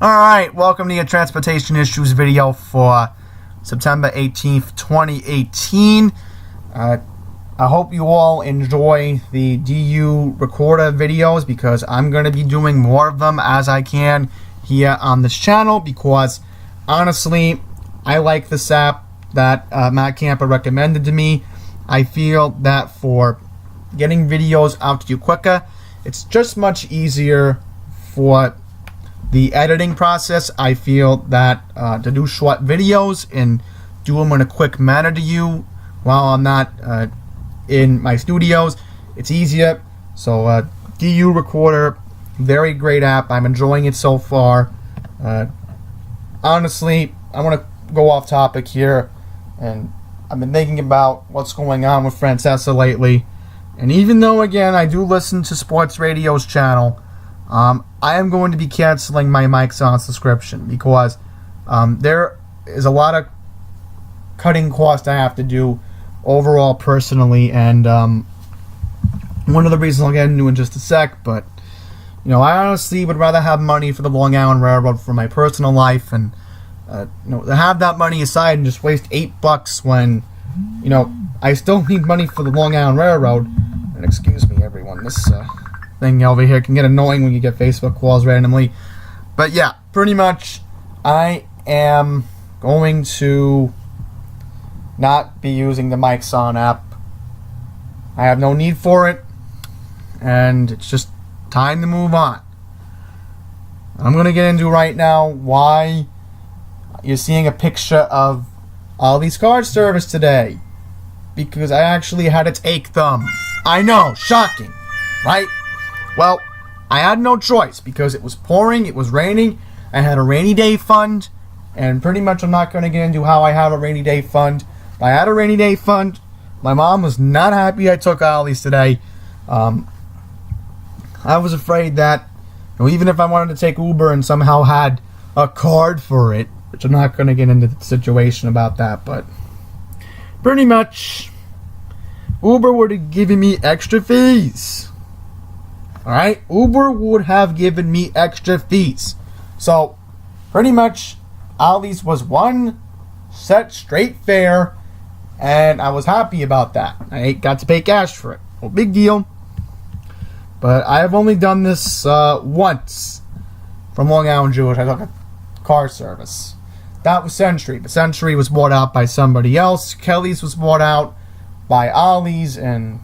Alright, welcome to your transportation issues video for September 18th, 2018. I hope you all enjoy the DU recorder videos because I'm going to be doing more of them as I can here on this channel because honestly, I like this app that Matt Camper recommended to me. I feel that for getting videos out to you quicker, it's just much easier for the editing process. I feel that to do short videos and do them in a quick manner to you while I'm not in my studios, it's easier. So DU Recorder, very great app. I'm enjoying it so far. Honestly, I want to go off topic here, and I've been thinking about what's going on with Francesa lately. And even though, again, I do listen to Sports Radio's channel, I am going to be canceling my Mike's On subscription because there is a lot of cutting costs I have to do overall personally, and one of the reasons I'll get into in just a sec, but you know, I honestly would rather have money for the Long Island Railroad for my personal life, and you know, to have that money aside and just waste $8 when, you know, I still need money for the Long Island Railroad. And excuse me, everyone, this thing over here can get annoying when you get Facebook calls randomly. But yeah, pretty much I am going to not be using the Mike's On app. I have no need for it, and it's just time to move on. I'm going to get into right now why you're seeing a picture of all these card service today, because I actually had to take them. I know, shocking, right? Well, I had no choice because it was pouring, it was raining, I had a rainy day fund, and pretty much I'm not going to get into how I have a rainy day fund. I had a rainy day fund. My mom was not happy I took Ollie's today. I was afraid that, you know, even if I wanted to take Uber and somehow had a card for it, which I'm not going to get into the situation about that, but pretty much Uber would have given me extra fees. Alright, Uber would have given me extra fees. So, pretty much, Ollie's was one set straight fare, and I was happy about that. I got to pay cash for it. No big deal. But I have only done this once from Long Island Jewish. I took a car service. That was Century, but Century was bought out by somebody else. Kelly's was bought out by Ollie's, and,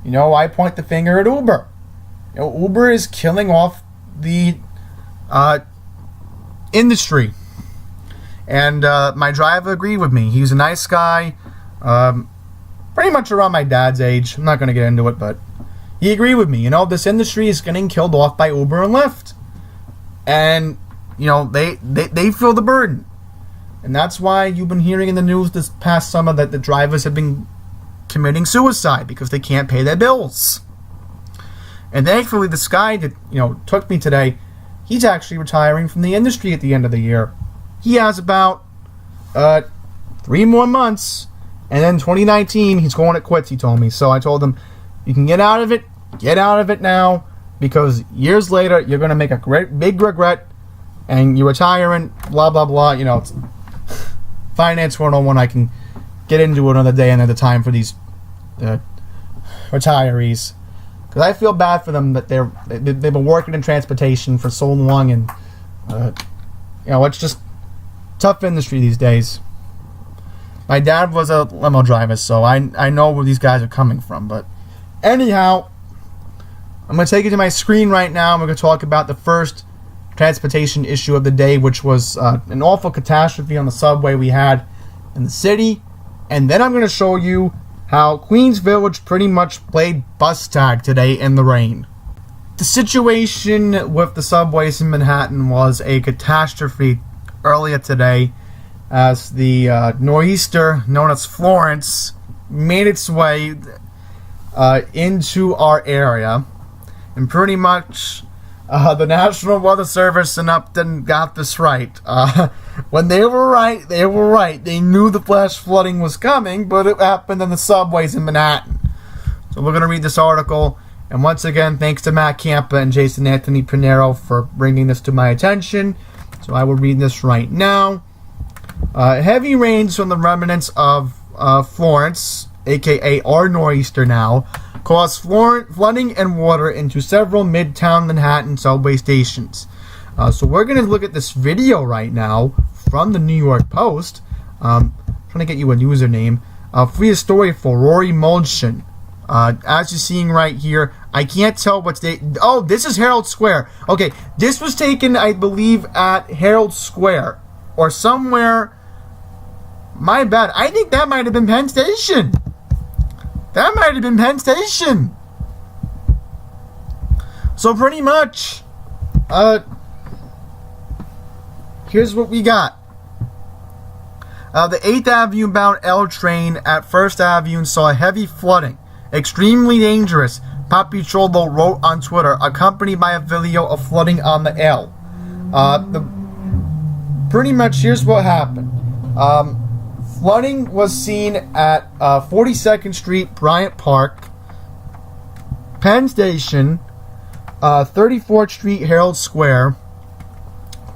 you know, I point the finger at Uber. You know, Uber is killing off the industry. And my driver agreed with me. He's a nice guy, pretty much around my dad's age. I'm not going to get into it, but he agreed with me. You know, this industry is getting killed off by Uber and Lyft. And, you know, they feel the burden. And that's why you've been hearing in the news this past summer that the drivers have been committing suicide because they can't pay their bills. And thankfully, this guy that, you know, took me today, he's actually retiring from the industry at the end of the year. He has about 3 more months, and then 2019, he's going to quit, he told me. So I told him, you can get out of it now, because years later, you're going to make a great big regret, and you're retiring, blah, blah, blah. You know, it's Finance 101, I can get into another day, another time for these retirees. Because I feel bad for them that they've been working in transportation for so long, and you know, it's just tough industry these days. My dad was a limo driver, so I know where these guys are coming from. But anyhow, I'm going to take you to my screen right now, and we're going to talk about the first transportation issue of the day, which was an awful catastrophe on the subway we had in the city. And then I'm going to show you how Queens Village pretty much played bus tag today in the rain. The situation with the subways in Manhattan was a catastrophe earlier today as the nor'easter known as Florence made its way into our area, and pretty much the National Weather Service in Upton got this right. When they were right, they were right. They knew the flash flooding was coming, but it happened in the subways in Manhattan. So we're going to read this article, and once again, thanks to Matt Campa and Jason Anthony Pinero for bringing this to my attention. So I will read this right now. Heavy rains from the remnants of Florence, aka our nor'easter now, caused flooding and water into several midtown Manhattan subway stations. So we're going to look at this video right now from the New York Post. Trying to get you a username. Free a story for Rory Mulchin. As you're seeing right here, I can't tell what's oh, this is Herald Square. Okay, this was taken, I believe, at Herald Square or somewhere. My bad. I think that might have been Penn Station. That might have been Penn Station. So pretty much, here's what we got. The 8th Avenue bound L train at 1st Avenue saw heavy flooding. Extremely dangerous, Papi Cholo wrote on Twitter, accompanied by a video of flooding on the L. Pretty much, here's what happened. Flooding was seen at 42nd Street, Bryant Park, Penn Station, 34th Street, Herald Square.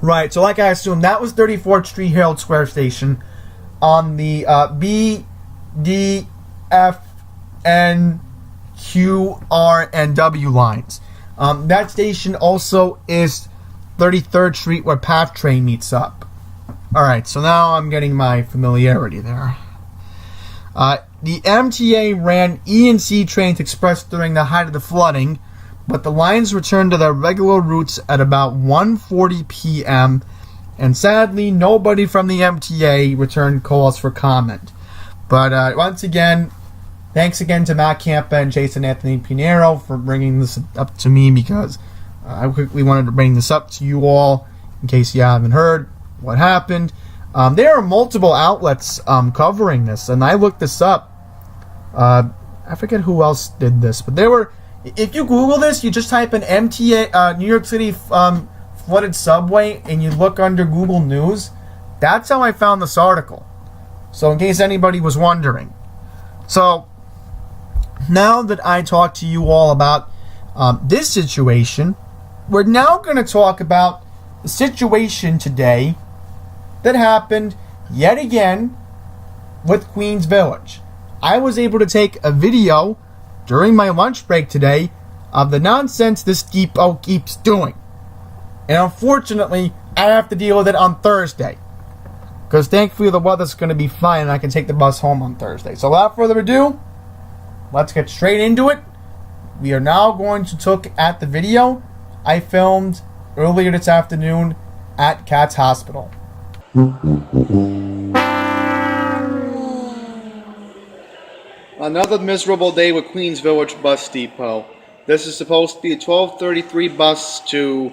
Right, so like I assumed, that was 34th Street, Herald Square Station on the B, D, F, N, Q, R, and W lines. That station also is 33rd Street where PATH train meets up. Alright, so now I'm getting my familiarity there. The MTA ran E and C trains express during the height of the flooding, but the lines returned to their regular routes at about 1:40 p.m., and sadly, nobody from the MTA returned calls for comment. But once again, thanks again to Matt Campa and Jason Anthony Pinero for bringing this up to me, because I quickly wanted to bring this up to you all in case you haven't heard what happened. There are multiple outlets covering this, and I looked this up. I forget who else did this, but there were. If you Google this, you just type in MTA New York City flooded subway, and you look under Google News. That's how I found this article. So in case anybody was wondering. So now that I talked to you all about this situation, we're now going to talk about the situation today that happened yet again with Queens Village. I was able to take a video during my lunch break today of the nonsense this depot keeps doing. And unfortunately, I have to deal with it on Thursday, because thankfully the weather's going to be fine and I can take the bus home on Thursday. So without further ado, let's get straight into it. We are now going to look at the video I filmed earlier this afternoon at Katz Hospital. Another miserable day with Queens Village Bus Depot. This is supposed to be a 12:33 bus to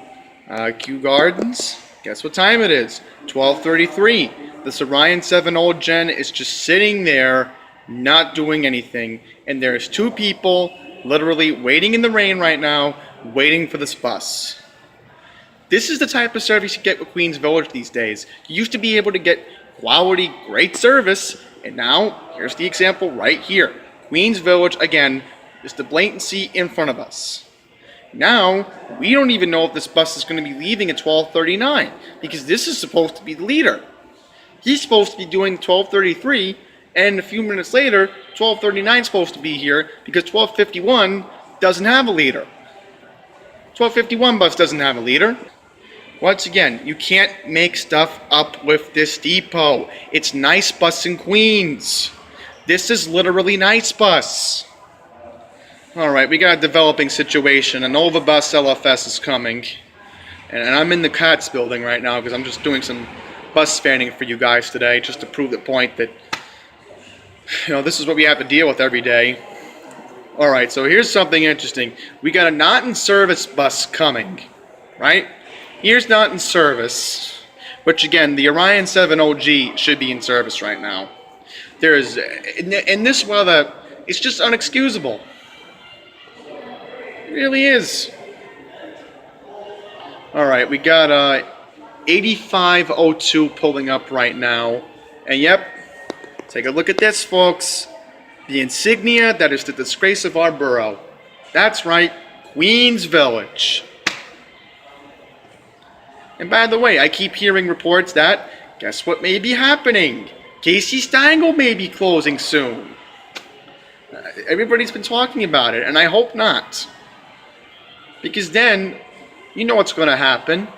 Kew Gardens. Guess what time it is? 12:33. This Orion 7 old gen is just sitting there, not doing anything. And there's two people literally waiting in the rain right now, waiting for this bus. This is the type of service you get with Queens Village these days. You used to be able to get quality, great service, and now, here's the example right here. Queens Village, again, is the blatancy in front of us. Now, we don't even know if this bus is going to be leaving at 12:39, because this is supposed to be the leader. He's supposed to be doing 12:33, and a few minutes later, 12:39 is supposed to be here, because 12:51 doesn't have a leader. 12:51 bus doesn't have a leader. Once again, you can't make stuff up with this depot. It's Nice Bus in Queens. This is literally Nice Bus. Alright, we got a developing situation. A Nova Bus LFS is coming. And I'm in the Katz building right now because I'm just doing some bus fanning for you guys today, just to prove the point that, this is what we have to deal with every day. Alright, so here's something interesting. We got a not in service bus coming, right? Here's not in service, which again, the Orion 7 OG should be in service right now. There's, in this weather, it's just unexcusable. It really is. Alright, we got 8502 pulling up right now. And yep, take a look at this, folks. The insignia that is the disgrace of our borough. That's right, Queens Village. And by the way, I keep hearing reports that, guess what may be happening? Casey Stengel may be closing soon. Everybody's been talking about it, and I hope not. Because then, you know what's going to happen.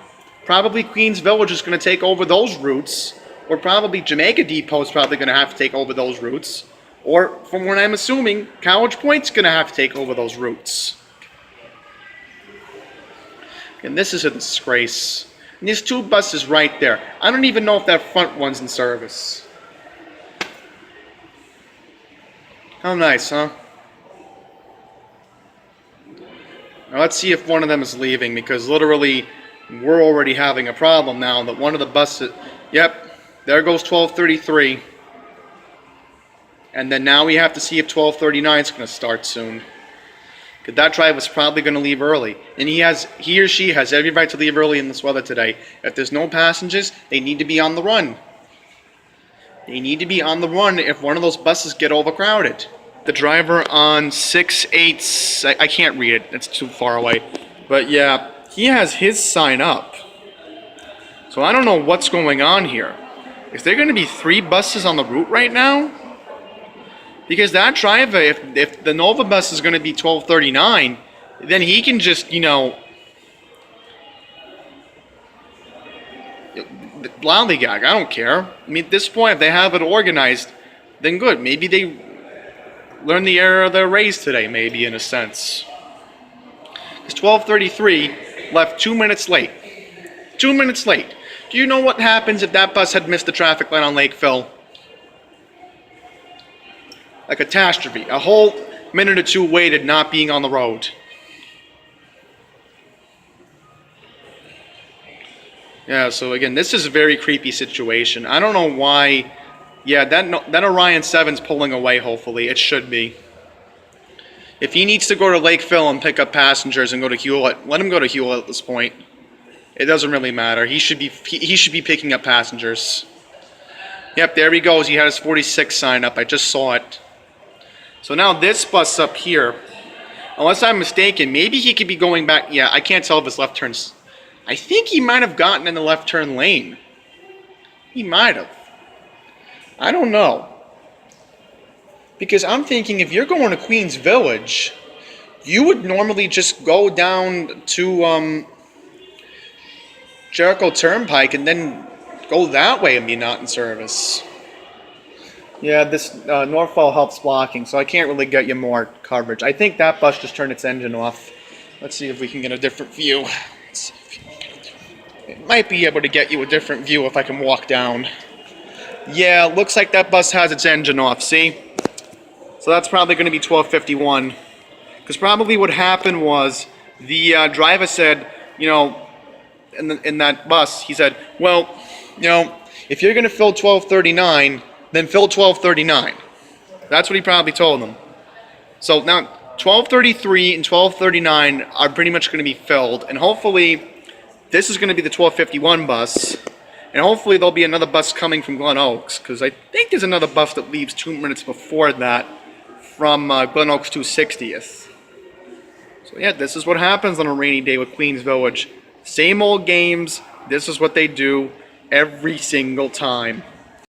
Probably Queens Village is going to take over those routes, or probably Jamaica Depot is probably going to have to take over those routes, or from what I'm assuming, College Point's going to have to take over those routes. And this is a disgrace. And there's 2 buses right there. I don't even know if that front one's in service. How nice, huh? Now let's see if one of them is leaving, because literally we're already having a problem now that one of the buses... Yep, there goes 1233. And then now we have to see if 1239 is going to start soon. Because that driver's probably going to leave early. And he or she has every right to leave early in this weather today. If there's no passengers, they need to be on the run. They need to be on the run if one of those buses get overcrowded. The driver on 68, I can't read it, it's too far away. But yeah, he has his sign up. So I don't know what's going on here. Is there going to be 3 buses on the route right now? Because that driver, if the Nova bus is going to be 1239, then he can just, you know, lollygag. I don't care. I mean, at this point, if they have it organized, then good. Maybe they learned the error of their ways today, maybe, in a sense. Because 1233 left 2 minutes late. 2 minutes late. Do you know what happens if that bus had missed the traffic light on Lakeville? A catastrophe. A whole minute or 2 waited not being on the road. Yeah, so again, this is a very creepy situation. I don't know why. Yeah, that Orion 7's pulling away, hopefully. It should be. If he needs to go to Lakeville and pick up passengers and go to Hewlett, let him go to Hewlett at this point. It doesn't really matter. He should be picking up passengers. Yep, there he goes. He had his 46 sign up. I just saw it. So now this bus up here, unless I'm mistaken, maybe he could be going back. Yeah, I can't tell if his left turns. I think he might have gotten in the left turn lane. He might have. I don't know. Because I'm thinking if you're going to Queens Village, you would normally just go down to Jericho Turnpike and then go that way and be not in service. Yeah, this Norfolk helps blocking, so I can't really get you more coverage. I think that bus just turned its engine off. Let's see if we can get a different view. It might be able to get you a different view if I can walk down. Yeah, looks like that bus has its engine off, see? So that's probably going to be 1251. Because probably what happened was the driver said, you know, in that bus, he said, well, you know, if you're going to fill 1239, then fill 1239. That's what he probably told them. So now 1233 and 1239 are pretty much going to be filled, and hopefully this is going to be the 1251 bus, and hopefully there'll be another bus coming from Glen Oaks, because I think there's another bus that leaves 2 minutes before that from Glen Oaks 260th. So yeah, this is what happens on a rainy day with Queens Village. Same old games. This is what they do every single time.